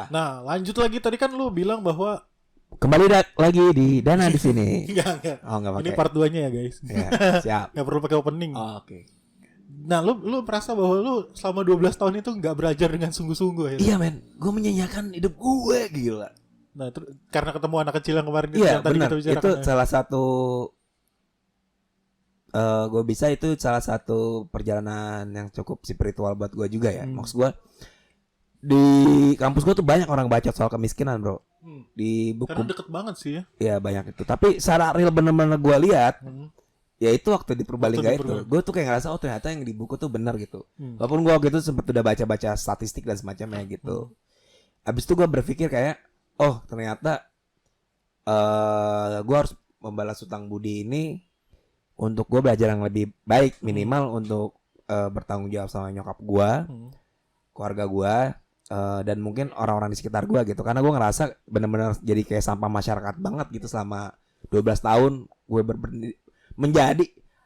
Nah, lanjut lagi tadi kan lu bilang bahwa kembali lagi di Dana di sini. Enggak. Oh, enggak pakai. Ini part 2-nya ya, guys. Ya, siap. Enggak perlu pakai opening. Oh, oke. Nah, lu merasa bahwa lu selama 12 tahun itu enggak belajar dengan sungguh-sungguh ya? Iya, men. Gue menyanyiakan hidup gue, gila. Nah, itu karena ketemu anak kecil yang kemarin iya, yang tadi bener. kita bicarakan. Itu salah satu gue bisa itu salah satu perjalanan yang cukup spiritual buat gue juga ya. Maksud gue di kampus gue tuh banyak orang baca soal kemiskinan, bro. Di buku. Karena deket banget sih ya. Iya, banyak itu. Tapi secara real bener-bener gue lihat, ya itu waktu di Purbalingga itu, gue tuh kayak ngerasa ternyata yang di buku tuh benar gitu. Walaupun gue waktu itu sempet udah baca-baca statistik dan semacamnya gitu. Abis itu gue berpikir kayak, ternyata gue harus membalas hutang budi ini untuk gue belajar yang lebih baik, minimal untuk bertanggung jawab sama nyokap gue, keluarga gue, dan mungkin orang-orang di sekitar gue gitu. Karena gue ngerasa benar-benar jadi kayak sampah masyarakat banget gitu selama 12 tahun gue menjadi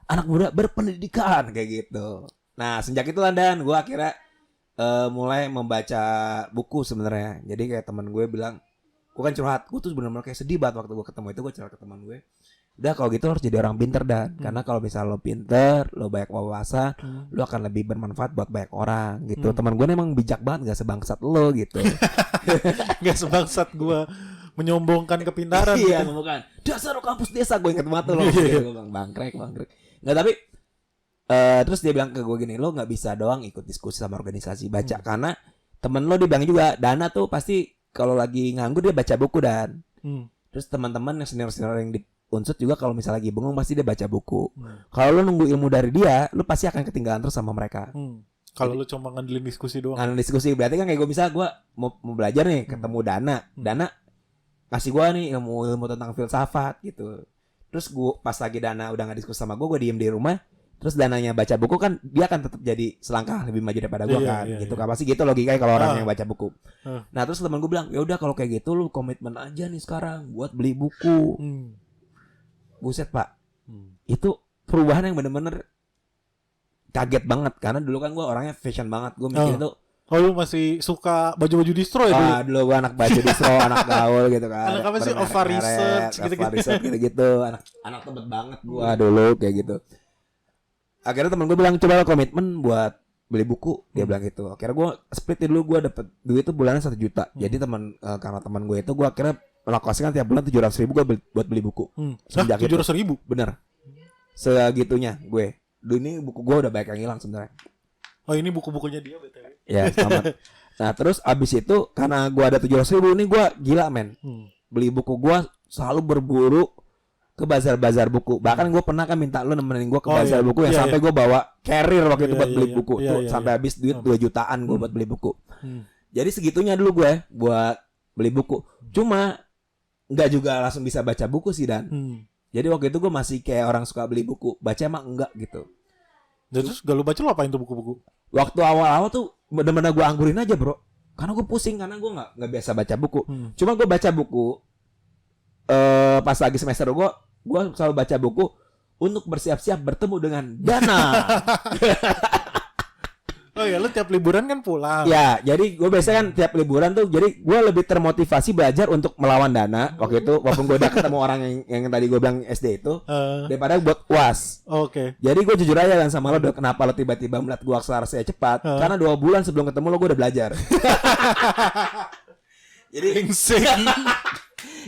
anak muda berpendidikan kayak gitu. Nah, sejak itu Dan, gue akhirnya mulai membaca buku sebenarnya. Jadi kayak teman gue bilang, gue kan curhat, gue tuh benar-benar kayak sedih banget waktu gue ketemu itu. Gue curhat ke teman gue, udah kalau gitu lo harus jadi orang pinter Dan, karena kalau misalnya lo pinter, lo banyak wawasan, lo akan lebih bermanfaat buat banyak orang gitu. Teman gue emang bijak banget, gak sebangsat lo gitu. Gak sebangsat gue menyombongkan kepintaran. Iya, bukan. Dasar kampus desa, gue inget banget lo. Gue bilang bangkrek. Nggak, tapi terus dia bilang ke gue gini, lo nggak bisa doang ikut diskusi sama organisasi, baca. Karena temen lo dia bilang juga, Dana tuh pasti kalau lagi nganggur dia baca buku Dan. Terus teman-teman yang senior-senior yang di Unsut juga kalau misalnya lagi bengong pasti dia baca buku. Kalau lo nunggu ilmu dari dia, lo pasti akan ketinggalan terus sama mereka. Kalau lo cuma ngandelin diskusi doang. Ngandelin diskusi berarti kan kayak gue misalnya gue mau belajar nih, ketemu Dana kasih gue nih ilmu tentang filsafat gitu. Terus gue pas lagi Dana udah nggak diskusi sama gue diem di rumah. Terus Dananya baca buku kan dia akan tetap jadi selangkah lebih maju daripada gue kan. Gitu kan pasti gitu logikanya kalau orang yang baca buku. Nah terus teman gue bilang, ya udah kalau kayak gitu lu komitmen aja nih sekarang buat beli buku. Buset pak, itu perubahan yang bener-bener kaget banget. Karena dulu kan gue orangnya fashion banget. Gue mikir itu, lu masih suka baju-baju distro ya dulu? Dulu gue anak baju distro, anak gaul gitu kan. Anak apa sih? Ova Research gitu-gitu. Anak tebet banget gue dulu kayak gitu. Akhirnya temen gue bilang, coba lo komitmen buat beli buku. Dia bilang gitu. Akhirnya gue split dulu, gue dapet duit itu bulannya 1 juta. Jadi karena teman gue itu, gue akhirnya alokasikan tiap bulan 700.000 gue buat beli buku. 700.000? Bener. Segitunya gue. Dulu ini buku gue udah banyak yang hilang sebenarnya. Oh ini buku-bukunya dia BTW. Ya selamat. Nah terus abis itu karena gue ada 700.000 ini gue gila men. Beli buku gue selalu berburu ke bazar-bazar buku. Bahkan gue pernah kan minta lu nemenin gue ke bazar buku yang sampai gue bawa carrier waktu itu buat beli buku. Tuh sampai habis duit 2 jutaan gue buat beli buku. Jadi segitunya dulu gue buat beli buku. Cuma nggak juga langsung bisa baca buku sih Dan. Jadi waktu itu gue masih kayak orang suka beli buku, baca emang enggak gitu. Terus gak lu baca lu apain tuh buku-buku? Waktu awal-awal tuh bener-bener gue anggurin aja bro. Karena gue pusing, karena gue nggak biasa baca buku. Cuma gue baca buku pas lagi semester gue selalu baca buku untuk bersiap-siap bertemu dengan Dana. Oh ya, lu tiap liburan kan pulang. Ya, jadi gue biasanya kan tiap liburan tuh, jadi gue lebih termotivasi belajar untuk melawan Dana waktu itu, walaupun gue udah ketemu orang yang tadi gue bilang SD itu, daripada buat UAS. Oke. Jadi gue jujur aja kan sama lo, kenapa lo tiba-tiba melihat gue akselerasinya cepat? Karena 2 bulan sebelum ketemu lo gue udah belajar. Jadi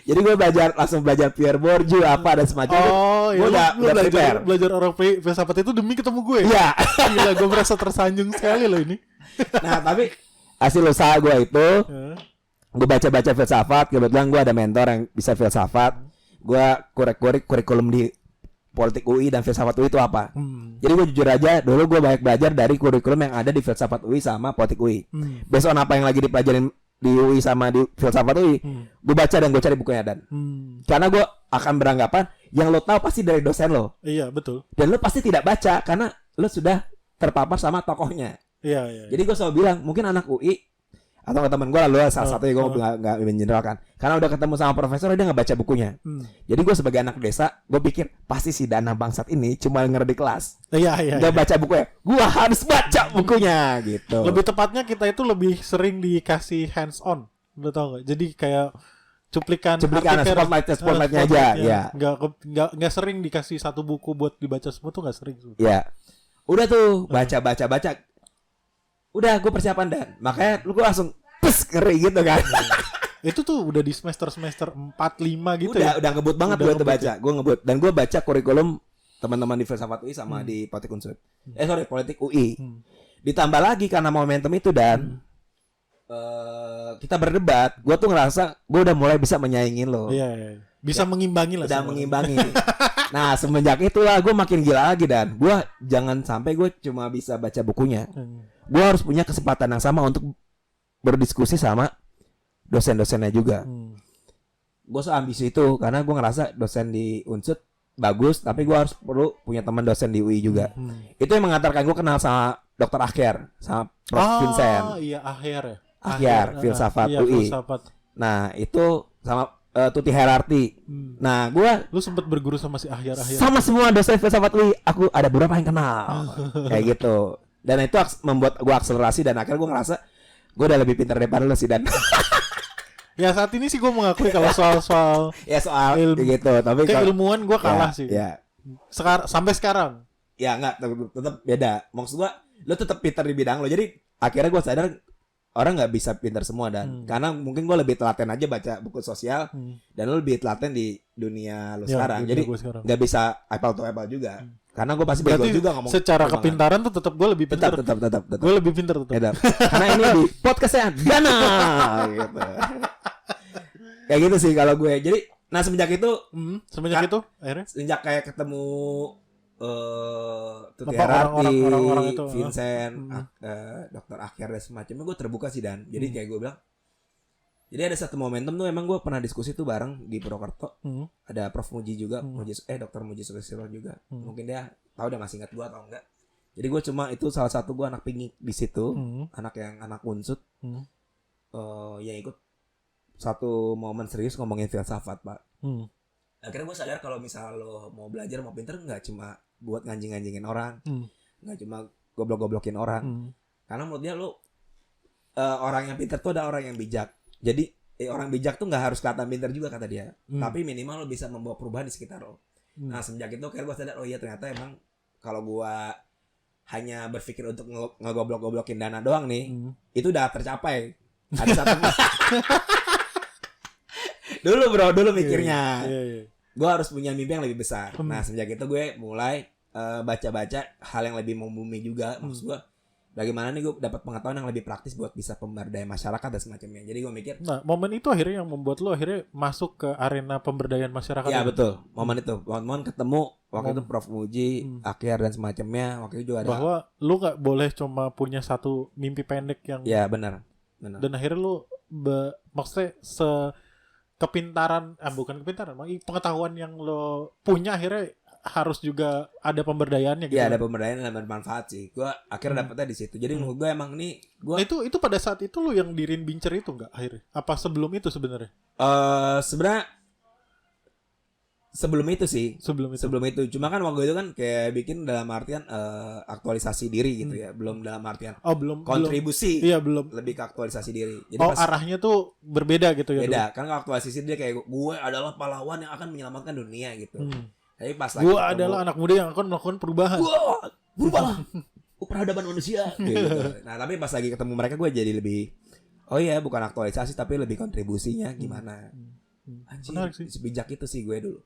jadi gue langsung belajar Pierre Bourdieu apa dan semacamnya. Oh iya, gue udah belajar orang filsafat itu demi ketemu gue. Iya. Gila, gue merasa tersanjung sekali loh ini. Nah tapi hasil usaha gue itu, gue baca-baca filsafat. Kebetulan gue ada mentor yang bisa filsafat. Gue kurikulum di Politik UI dan filsafat UI itu apa. Jadi gue jujur aja, dulu gue banyak belajar dari kurikulum yang ada di filsafat UI sama Politik UI. Based on apa yang lagi dipelajarin di UI sama di filsafat UI, gue baca dan gue cari bukunya Dan. Karena gue akan beranggapan yang lo tahu pasti dari dosen lo. Iya betul. Dan lo pasti tidak baca karena lo sudah terpapar sama tokohnya. Iya. Jadi gue selalu bilang, mungkin anak UI atau teman gue lah, salah satunya gue nggak mengeneralkan. Karena udah ketemu sama profesor dia nggak baca bukunya. Jadi gue sebagai anak desa, gue pikir pasti si Dana bangsat ini cuma denger di kelas. Iya. Nggak baca bukunya. Gue harus baca bukunya gitu. Lebih tepatnya kita itu lebih sering dikasih hands on Lo tau nggak? Jadi kayak cuplikan spotlightnya aja, ya. Nggak sering dikasih satu buku buat dibaca semua tuh nggak sering. Ya, udah tuh baca. Udah gue persiapan dan makanya lu gue langsung ngeri gitu kan. Itu tuh udah di semester 4, 5 gitu udah ngebut banget gue tuh baca. Gue ngebut dan gue baca kurikulum teman-teman di filsafat UI sama di politik unsur. Politik UI. Ditambah lagi karena momentum itu dan kita berdebat, gue tuh ngerasa gue udah mulai bisa menyaingin lo. Iya. Bisa mengimbangi lah. Udah mengimbangi. Nah semenjak itulah gue makin gila lagi dan gue jangan sampai gue cuma bisa baca bukunya. Gue harus punya kesempatan yang sama untuk berdiskusi sama dosen-dosennya juga. Gue so ambisi itu karena gue ngerasa dosen di Unsud bagus, tapi gue harus perlu punya teman dosen di UI juga. Itu yang mengantarkan gue kenal sama Dr. Akhir, sama Prof. Vincent. Iya Akhir ya. Akhir, filsafat UI. Filsafat. Nah itu sama Tuti Herarti. Nah lu sempet berguru sama si Akhir. Sama semua dosen filsafat UI, aku ada beberapa yang kenal. Kayak gitu. Dan itu membuat gue akselerasi dan akhirnya gue ngerasa gue udah lebih pintar daripada lu sih dan. Ya saat ini sih gue mengakui kalau soal ya soal ilmu gitu, tapi keilmuan gue kalah sih. Ya. Sampai sekarang. Ya enggak, tetap beda. Maksud gue, lu tetap pintar di bidang lo. Jadi akhirnya gue sadar orang nggak bisa pintar semua dan karena mungkin gue lebih telaten aja baca buku sosial dan lu lebih telaten di dunia lu sekarang. Jadi nggak bisa apple to apple juga. Karena gue pasti bego juga ngomong. Secara kepintaran tuh tetap gue lebih pintar. Tetap. Gue lebih pintar tetap. Karena ini di podcastnya Dana gitu. Kayak gitu sih kalau gue. Jadi semenjak itu akhirnya sejak kayak ketemu Tuti Herarti, Vincent, Dr. Akhir dan semacamnya, gue terbuka sih dan jadi kayak gue bilang. Jadi ada satu momentum tuh emang gue pernah diskusi tuh bareng di Purwokerto. Ada Prof Muji juga, Dr. Muji Sulistyo juga. Mungkin dia tahu dia masih ingat gue atau enggak. Jadi gue cuma itu salah satu gue anak pingik di situ, anak Unsud, yang ikut satu momen serius ngomongin filsafat pak. Akhirnya gue sadar kalau misal lo mau belajar mau pinter nggak cuma buat nganjing-nganjingin orang, nggak cuma goblok-goblokin orang. Karena menurut dia lo orang yang pinter tuh ada orang yang bijak. Jadi orang bijak tuh nggak harus kelihatan pinter juga kata dia, tapi minimal lo bisa membawa perubahan di sekitar lo. Nah semenjak itu akhirnya gue sadar oh iya ternyata emang kalau gue hanya berpikir untuk ngegoblok-goblokin Dana doang nih, itu udah tercapai. Ada satu dulu mikirnya, gue harus punya mimpi yang lebih besar. Nah sejak itu gue mulai baca-baca hal yang lebih membumi juga. Maksud gue bagaimana nih gue dapat pengetahuan yang lebih praktis buat bisa pemberdayaan masyarakat dan semacamnya. Jadi gue mikir, nah momen itu akhirnya yang membuat lo akhirnya masuk ke arena pemberdayaan masyarakat. Ya betul, momen itu, momen ketemu waktu itu Prof Muji, Akhir dan semacamnya. Waktu itu juga ada bahwa lo nggak boleh cuma punya satu mimpi pendek yang. Ya benar. Dan akhirnya lo maksudnya bukan kepintaran, pengetahuan yang lo punya akhirnya harus juga ada pemberdayaannya gitu. Iya, ada pemberdayaan dan bermanfaat sih. Gue akhirnya dapetnya di situ. Jadi menurut gue emang nih Nah, itu pada saat itu lo yang dirin bincer itu enggak akhirnya? Apa sebelum itu sebenarnya? Sebenarnya sebelum itu sih. Sebelum itu. Cuma kan waktu itu kan kayak bikin dalam artian aktualisasi diri gitu ya. Belum dalam artian kontribusi. Iya, belum. Lebih ke aktualisasi diri. Jadi arahnya tuh berbeda gitu ya. Beda. Kan aktualisasi dia kayak gue adalah pahlawan yang akan menyelamatkan dunia gitu. Tapi pas lagi gue adalah anak muda yang akan melakukan perubahan. Berubahlah peradaban manusia gitu. Nah tapi pas lagi ketemu mereka gue jadi lebih bukan aktualisasi tapi lebih kontribusinya gimana. Anjir sebijak itu sih gue dulu.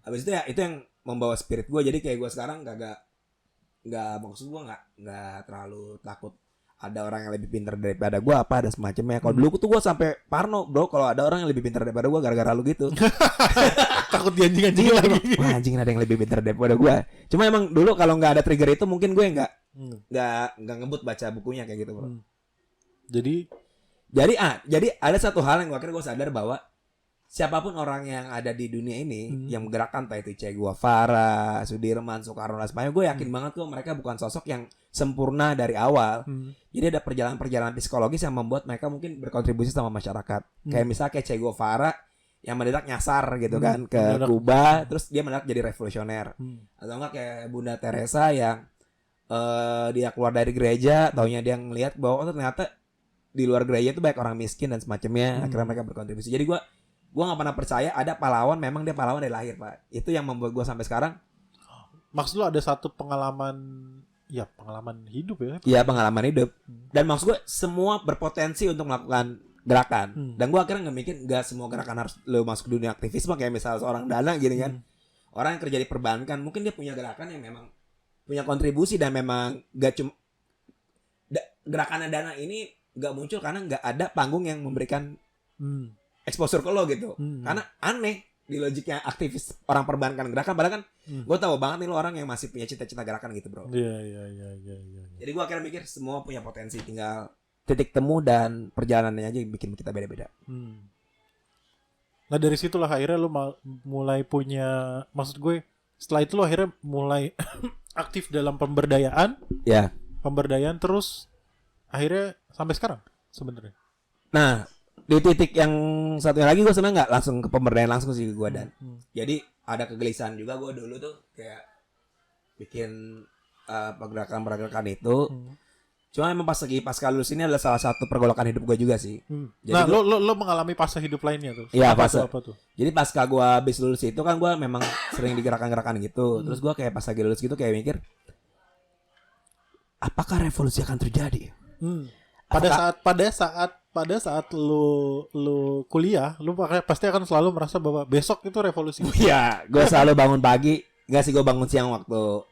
Habis itu ya itu yang membawa spirit gue. Jadi kayak gue sekarang nggak maksud gue nggak terlalu takut ada orang yang lebih pintar daripada gue apa ada semacamnya. Kalau dulu tuh gue sampai parno bro kalau ada orang yang lebih pintar daripada gue gara-gara lu gitu. Takut dianjing-anjingin lagi. Wah anjing ada yang lebih pintar daripada gue. Cuma emang dulu kalau nggak ada trigger itu mungkin gue nggak ngebut baca bukunya kayak gitu bro. Jadi ada satu hal yang akhirnya gue sadar bahwa siapapun orang yang ada di dunia ini yang menggerakkan entah itu Che Guevara, Sudirman, Soekarno dan sebagainya, gue yakin banget tuh mereka bukan sosok yang sempurna dari awal. Jadi ada perjalanan psikologis yang membuat mereka mungkin berkontribusi sama masyarakat. Kayak misalnya kayak Che Guevara yang mendadak nyasar gitu kan ke Kuba, terus dia mendadak jadi revolusioner. Atau enggak kayak Bunda Teresa yang dia keluar dari gereja, taunya dia ngelihat bahwa ternyata di luar gereja itu banyak orang miskin dan semacamnya. Akhirnya mereka berkontribusi. Jadi gue nggak pernah percaya ada pahlawan, memang dia pahlawan dari lahir, Pak. Itu yang membuat gue sampai sekarang. Maksud lu ada satu pengalaman hidup ya? Iya, pengalaman hidup. Dan maksud gue semua berpotensi untuk melakukan gerakan. Dan gue akhirnya nggak mikir nggak semua gerakan harus lo masuk dunia aktivisme kayak misalnya seorang Dana gini kan. Orang yang kerja di perbankan mungkin dia punya gerakan yang memang punya kontribusi dan memang gak cuma gerakan Dana ini gak muncul karena gak ada panggung yang memberikan exposure ke lo gitu. Karena aneh di logiknya aktivis orang perbankan gerakan, padahal kan gue tahu banget nih lo orang yang masih punya cita-cita gerakan gitu bro. Iya. Jadi gue akhirnya mikir semua punya potensi, tinggal titik temu dan perjalanannya aja yang bikin kita beda-beda. Nah dari situlah akhirnya lo mulai punya, maksud gue setelah itu lo akhirnya mulai aktif dalam pemberdayaan. Ya. Pemberdayaan terus akhirnya sampai sekarang sebenarnya. Nah di titik yang satunya lagi gue senang nggak langsung ke pemberdayaan langsung sih gue dan. Jadi ada kegelisahan juga gue dulu tuh kayak bikin pergerakan itu. Cuma emang pas lulus ini adalah salah satu pergolakan hidup gue juga sih. Jadi nah, lo mengalami fase hidup lainnya tuh? Iya, fase. Apa tuh? Jadi pasca gue habis lulus itu kan gue memang sering digerakan-gerakan gitu. Terus gue kayak pas lagi lulus gitu kayak mikir, apakah revolusi akan terjadi? Pada saat lo kuliah, lo pasti akan selalu merasa bahwa besok itu revolusi. Iya, gue selalu bangun pagi. Enggak sih, gue bangun siang waktu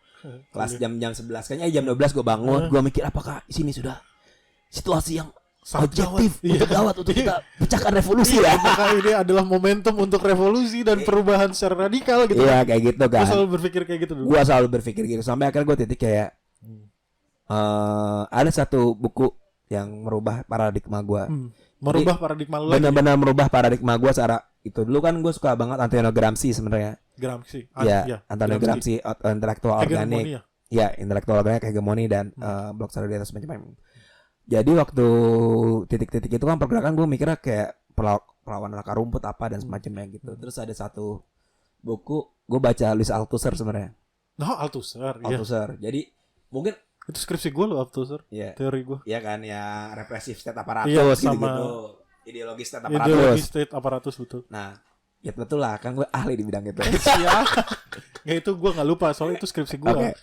kelas jam 11 kayaknya jam 12 gue bangun, gue mikir apakah sini sudah situasi yang objektif untuk gawat untuk kita pecahkan revolusi ya. Apakah ini adalah momentum untuk revolusi dan perubahan secara radikal gitu. Iya kayak gitu kan. Gue selalu berpikir kayak gitu dulu. Gue selalu berpikir gitu sampai akhirnya gue titik kayak ada satu buku yang merubah paradigma gue. Merubah paradigma lo. Benar-benar merubah paradigma gue secara itu. Dulu kan gue suka banget Antonio Gramsci sebenarnya. Gramsci. Ya, Antonio Gramsci, intelektual organik. Ya, intelektual organik, hegemoni dan blok solidaritas macam-macam. Jadi waktu titik-titik itu kan pergerakan gue mikirnya kayak perlawanan akar rumput apa dan semacamnya gitu. Terus ada satu buku gue baca Louis Althusser sebenarnya. Althusser. Jadi mungkin itu skripsi gue loh Althusser. Yeah. Teori gue. Iya kan ya represif state apparatus sama gitu. Ideologi state apparatus betul. Nah, ya betul lah kan gue ahli di bidang itu. Siap. Nggak itu gue nggak lupa soalnya itu skripsi gue. Okay.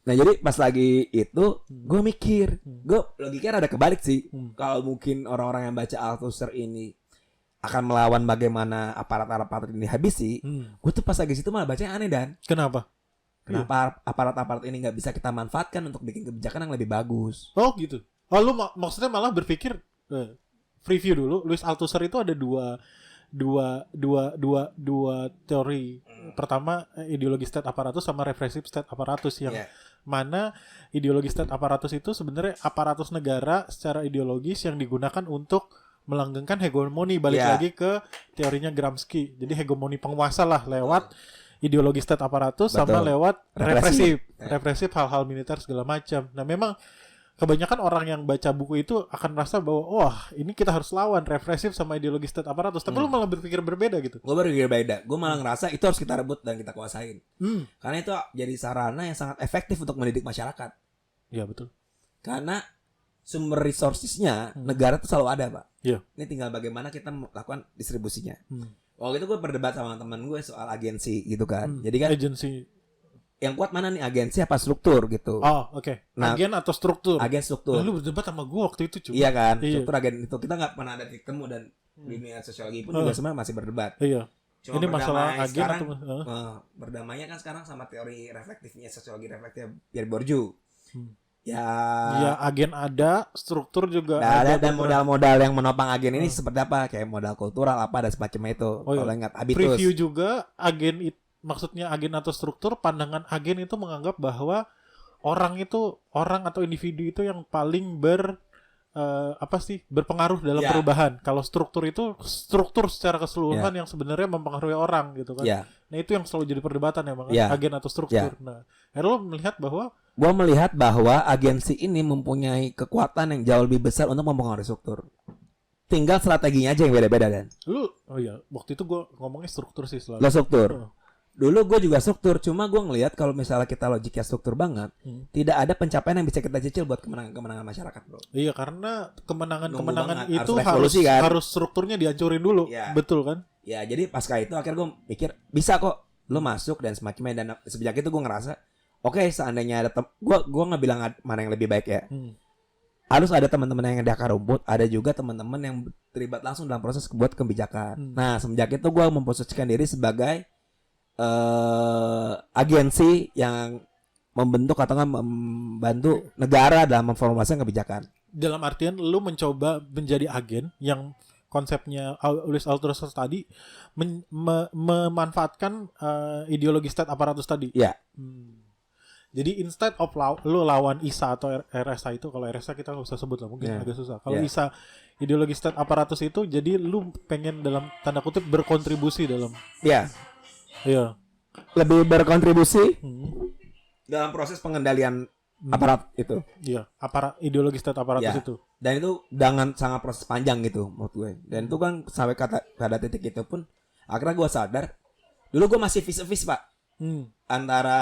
Nah jadi pas lagi itu gue mikir, gue logikanya ada kebalik sih. Kalau mungkin orang-orang yang baca Althusser ini akan melawan bagaimana aparat-aparat ini habisi, gue tuh pas lagi situ malah bacanya aneh dan. Kenapa aparat-aparat ini nggak bisa kita manfaatkan untuk bikin kebijakan yang lebih bagus? Oh gitu. Oh lu maksudnya malah berpikir preview dulu. Louis Althusser itu ada dua teori. Pertama ideologi state apparatus sama repressive state apparatus yang mana ideologi state apparatus itu sebenarnya aparatus negara secara ideologis yang digunakan untuk melanggengkan hegemoni, balik lagi ke teorinya Gramsci. Jadi hegemoni penguasa lah lewat ideologi state apparatus. Betul. Sama lewat represif hal-hal militer segala macam. Nah memang kebanyakan orang yang baca buku itu akan merasa bahwa wah ini kita harus lawan represif sama ideologi state apparatus. Tapi lu malah berpikir berbeda gitu. Gue berpikir beda. Gue malah ngerasa itu harus kita rebut dan kita kuasain. Karena itu jadi sarana yang sangat efektif untuk mendidik masyarakat. Iya betul. Karena sumber resourcesnya negara tuh selalu ada pak. Iya. Ini tinggal bagaimana kita melakukan distribusinya. Waktu itu gue berdebat sama teman gue soal agensi gitu kan. Jadi kan agensi yang kuat mana nih, agensi apa struktur gitu. Oh oke. Nah, agen atau struktur? Agen struktur. Lalu berdebat sama gue waktu itu Iya kan. Struktur agen itu kita nggak pernah ada titik temu dan dunia sosiologi pun juga sebenarnya masih berdebat. Iya. Cuma ini masalah agen sekarang, atau berdamainya kan sekarang sama teori reflektifnya sosiologi reflektif Pierre Bourdieu. Ya agen ada, struktur juga ada dan modal-modal yang menopang agen ini seperti apa? Kayak modal kultural apa dan semacamnya itu. Kalau ingat habitus. Preview juga agen itu, maksudnya agen atau struktur, pandangan agen itu menganggap bahwa orang atau individu itu yang paling berpengaruh dalam perubahan. Kalau struktur itu struktur secara keseluruhan yang sebenarnya mempengaruhi orang gitu kan. Nah itu yang selalu jadi perdebatan emang agen atau struktur. Nah, lo melihat bahwa gue melihat bahwa agensi ini mempunyai kekuatan yang jauh lebih besar untuk mempengaruhi struktur. Tinggal strateginya aja yang beda-beda kan. Waktu itu gue ngomongnya struktur sih selalu. Struktur. dulu gue juga struktur, cuma gue ngelihat kalau misalnya kita logiknya struktur banget, tidak ada pencapaian yang bisa kita cicil buat kemenangan masyarakat, bro. Iya, karena kemenangan itu kan? harus strukturnya dihancurin dulu, ya. Betul kan? Ya, jadi pasca itu akhirnya gue mikir bisa kok lo masuk dan semakin dan sejak itu gue ngerasa oke, seandainya ada gue nggak bilang mana yang lebih baik ya. Harus ada teman-teman yang di akar rumput, ada juga teman-teman yang terlibat langsung dalam proses buat kebijakan. Nah, semenjak itu gue memposisikan diri sebagai agensi yang membentuk atau membantu negara dalam memformulasikan kebijakan. Dalam artian lu mencoba menjadi agen yang konsepnya Louis Althusser tadi memanfaatkan ideologi state apparatus tadi. Iya. Jadi instead of lu lawan ISA atau RSA itu, kalau RSA kita nggak usah sebut lah, mungkin agak susah. Kalau ISA ideologi state apparatus itu, jadi lu pengen dalam tanda kutip berkontribusi dalam. Iya. Iya. Lebih berkontribusi dalam proses pengendalian aparat itu. Iya, ideologi state apparatus itu. Dan itu dengan sangat proses panjang gitu menurut gue. Dan itu kan sampai pada titik itu pun akhirnya gue sadar, dulu gue masih vis-a-vis, Pak. Antara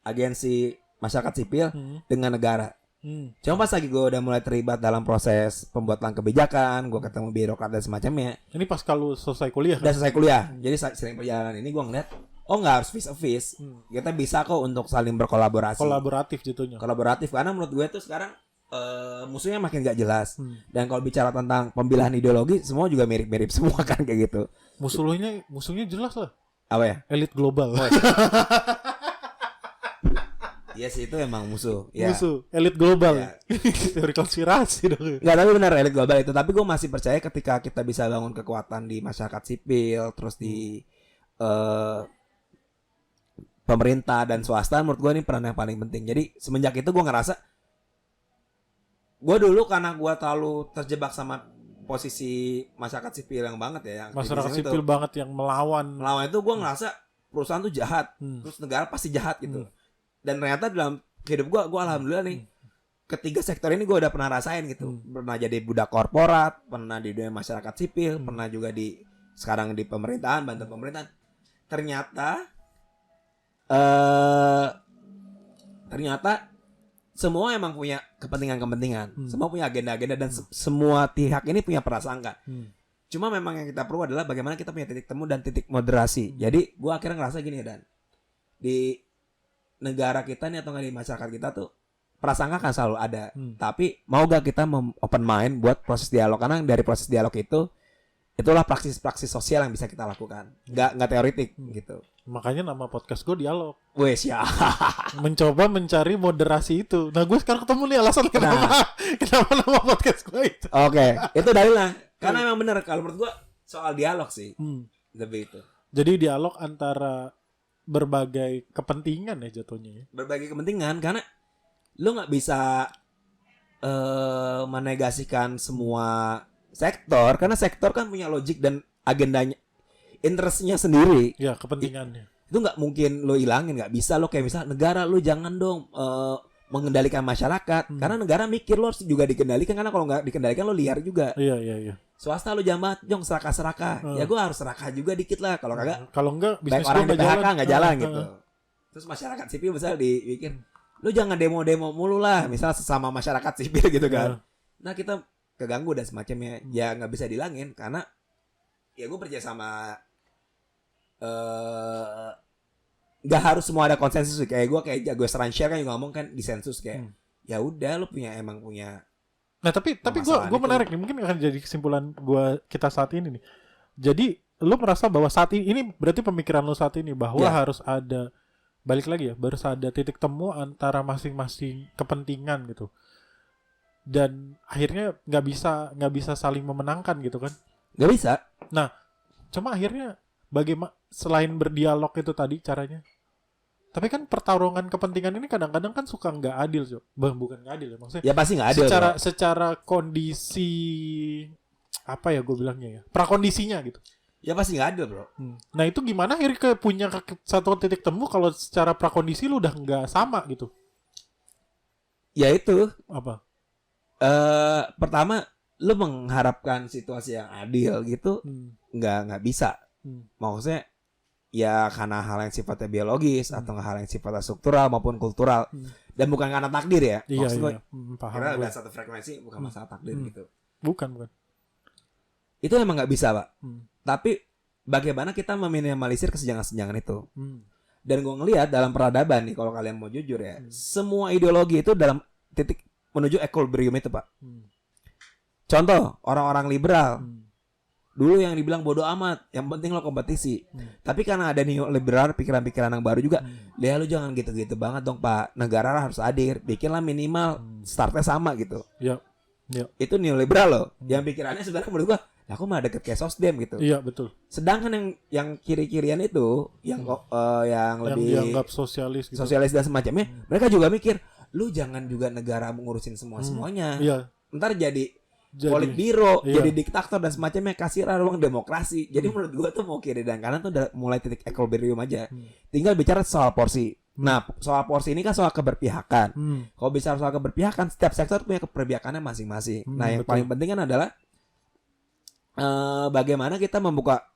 agensi masyarakat sipil dengan negara. Cuma pas lagi gue udah mulai terlibat dalam proses pembuatan kebijakan, gue ketemu birokrat dan semacamnya. Ini pas kalau selesai kuliah. Udah selesai kuliah. Jadi sering perjalanan ini gue ngeliat, nggak harus face-to-face. Kita bisa kok untuk saling berkolaborasi. Kolaboratif jatuhnya. Kolaboratif, karena menurut gue tuh sekarang musuhnya makin gak jelas. Dan kalau bicara tentang pembelahan ideologi, semua juga mirip-mirip semua kan kayak gitu. Musuhnya jelas lah. Apa ya? Elit global. Iya sih, itu emang musuh. Musuh, elit global. Teori konspirasi dong. Nggak, tapi benar elit global itu. Tapi gue masih percaya ketika kita bisa bangun kekuatan di masyarakat sipil, terus di pemerintah dan swasta, menurut gue ini peran yang paling penting. Jadi semenjak itu gue ngerasa, gue dulu karena gue terlalu terjebak sama posisi masyarakat sipil yang banget ya, yang masyarakat sipil itu banget yang melawan itu, gue ngerasa perusahaan tuh jahat, terus negara pasti jahat gitu. Dan ternyata dalam hidup gue alhamdulillah nih, ketiga sektor ini gue udah pernah rasain gitu. Pernah jadi budak korporat, pernah di dunia masyarakat sipil, pernah juga sekarang di pemerintahan, bantu pemerintahan. Ternyata semua emang punya kepentingan-kepentingan, semua punya agenda-agenda, dan semua pihak ini punya prasangka. Cuma memang yang kita perlu adalah bagaimana kita punya titik temu dan titik moderasi. Jadi gue akhirnya ngerasa gini, Dan, di negara kita nih atau nggak di masyarakat kita tuh prasangka kan selalu ada. Tapi mau gak kita open mind buat proses dialog, karena dari proses dialog itulah praksis sosial yang bisa kita lakukan, nggak teoritik gitu. Makanya nama podcast gue dialog. Wes ya. Mencoba mencari moderasi itu. Nah, gue sekarang ketemu nih alasan kenapa nama podcast gue itu. Oke, itu dalilnya. Karena emang bener kalau menurut gue soal dialog sih. Lebih itu. Jadi dialog antara berbagai kepentingan ya jatuhnya ya. Berbagai kepentingan, karena lu nggak bisa menegasikan semua sektor, karena sektor kan punya logik dan agendanya, interestnya sendiri. Ya, kepentingannya. Itu nggak mungkin lo hilangin, nggak bisa lo kayak misal negara, lo jangan dong mengendalikan masyarakat, karena negara mikir lo harus juga dikendalikan, karena kalau nggak dikendalikan lo liar juga. Iya. Swasta lo jangan jong serakah. Ya gue harus serakah juga dikit lah, kalau enggak bisnis orang di PHK nggak jalan gitu. Terus masyarakat sipil misal dipikir lo jangan demo mulu lah, misal sesama masyarakat sipil gitu kan. Nah, kita keganggu dan semacamnya. Ya nggak bisa dilangin, karena ya gue percaya sama nggak harus semua ada konsensus. Kayak gue share kan juga ngomong kan disensus kayak ya udah lo emang punya. Nah, tapi gue menarik nih, mungkin akan jadi kesimpulan kita saat ini nih. Jadi lo merasa bahwa saat ini berarti pemikiran lo saat ini bahwa harus ada, balik lagi ya, harus ada titik temu antara masing-masing kepentingan gitu. Dan akhirnya nggak bisa saling memenangkan gitu kan? Nggak bisa. Nah, cuma akhirnya bagaimana selain berdialog itu tadi caranya? Tapi kan pertarungan kepentingan ini kadang-kadang kan suka nggak adil, bukan nggak adil ya, maksudnya. Ya pasti nggak adil. Secara kondisi apa ya gue bilangnya ya, prakondisinya gitu. Ya pasti nggak adil, bro. Nah, itu gimana akhirnya punya satu titik temu kalau secara prakondisi lu udah nggak sama gitu? Ya itu. Apa? Pertama, lu mengharapkan situasi yang adil gitu, nggak bisa. Maksudnya ya karena hal yang sifatnya biologis atau hal yang sifatnya struktural maupun kultural dan bukan karena takdir ya. Iya, Maksud gue, paham. karena ada satu frekuensi bukan masalah takdir gitu. Bukan. Itu emang nggak bisa, Pak. Tapi bagaimana kita meminimalisir kesenjangan-kesenjangan itu? Dan gue ngelihat dalam peradaban nih, kalau kalian mau jujur ya, semua ideologi itu dalam titik menuju equilibrium itu, Pak. Contoh, orang-orang liberal. Dulu yang dibilang bodoh amat, yang penting lo kompetisi. Tapi karena ada neoliberal, pikiran-pikiran yang baru juga, dia lu jangan gitu-gitu banget dong, Pak. Negara harus hadir, bikinlah minimal startnya sama gitu. Iya. Itu neoliberal loh. Yang pikirannya sebenarnya menurut gua, aku malah deket kayak sosdem gitu. Iya, betul. Sedangkan yang kiri-kirian itu, yang lebih dianggap sosialis gitu. Sosialis dan semacamnya, mereka juga mikir, lu jangan juga negara mengurusin semua-semuanya. Iya. Ntar jadi Politbiro, iya. jadi diktator dan semacamnya, kasih ruang demokrasi. Jadi menurut gua tuh mau kiri dan kanan tuh udah mulai titik equilibrium aja. Tinggal bicara soal porsi. Nah, soal porsi ini kan soal keberpihakan. Kalau bicara soal keberpihakan, setiap sektor punya keberpihakannya masing-masing. Nah, yang paling penting kan adalah bagaimana kita membuka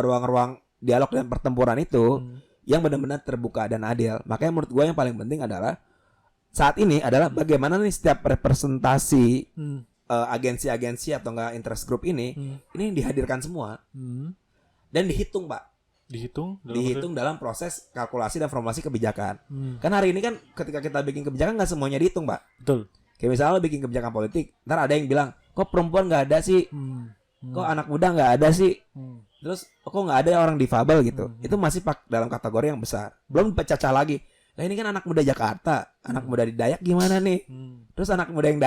ruang-ruang dialog dan pertempuran itu yang benar-benar terbuka dan adil. Makanya menurut gua yang paling penting adalah saat ini adalah bagaimana nih setiap representasi agensi-agensi atau enggak interest group ini dihadirkan semua dan dihitung, Pak. Dihitung dalam proses kalkulasi dan formulasi kebijakan. Kan hari ini kan ketika kita bikin kebijakan nggak semuanya dihitung, Pak. Betul. Kayak misalnya lo bikin kebijakan politik, ntar ada yang bilang kok perempuan nggak ada sih, kok anak muda nggak ada sih, terus kok nggak ada orang difabel gitu. Itu masih dalam kategori yang besar. Belum pecah lagi. Nah ini kan anak muda Jakarta, anak muda di Dayak gimana nih? Terus anak muda yang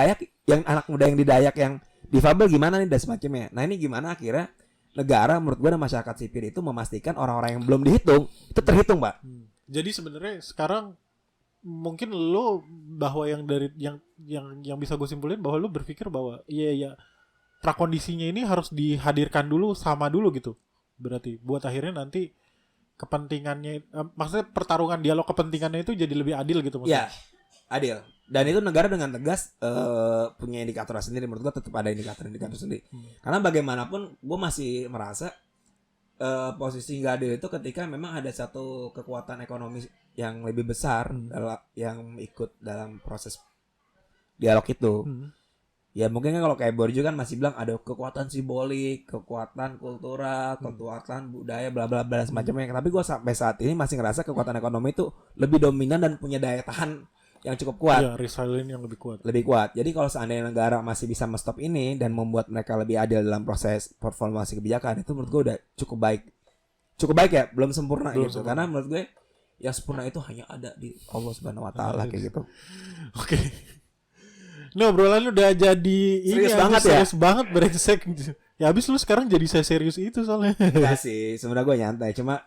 di Dayak yang difabel gimana nih dan semacamnya. Nah ini gimana akhirnya negara menurut gue dan masyarakat sipil itu memastikan orang-orang yang belum dihitung itu terhitung, Pak. Jadi sebenarnya sekarang mungkin lo bahwa yang dari yang bisa gue simpulin bahwa lo berpikir bahwa iya prakondisinya ini harus dihadirkan dulu sama dulu gitu. Berarti buat akhirnya nanti kepentingannya maksudnya pertarungan dialog kepentingannya itu jadi lebih adil gitu maksudnya. Iya, adil. Dan itu negara dengan tegas punya indikator sendiri. Menurut gue tetap ada indikator sendiri. Karena bagaimanapun gue masih merasa posisi nggak adil itu ketika memang ada satu kekuatan ekonomi yang lebih besar yang ikut dalam proses dialog itu. Ya mungkin kan kalau kayak Borjo kan masih bilang ada kekuatan simbolik, kekuatan kultural, kekuatan budaya, bla bla bla semacamnya. Tapi gue sampai saat ini masih ngerasa kekuatan ekonomi itu lebih dominan dan punya daya tahan yang cukup kuat. Iya, resilient yang lebih kuat. Lebih kuat. Jadi kalau seandainya negara masih bisa menstop ini dan membuat mereka lebih adil dalam proses formulasi kebijakan, itu menurut gue udah cukup baik. Cukup baik ya, belum sempurna gitu. Karena menurut gue yang sempurna itu hanya ada di Allah Subhanahu wa taala kayak gitu. Oke. Ini obrolan udah jadi serius banget ya. Serius banget brengsek. Ya habis lu sekarang jadi saya serius itu soalnya. Enggak sih, sebenarnya gue nyantai. Cuma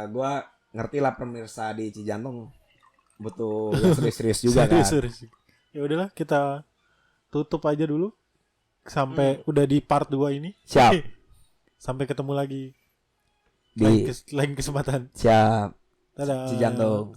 gue ngerti lah pemirsa di Cijantung butuh yang serius-serius juga kan. Serius. Ya udahlah kita tutup aja dulu sampai udah di part 2 ini. Siap. Sampai ketemu lagi di lain kesempatan. Siap. Dadah. Cijantung.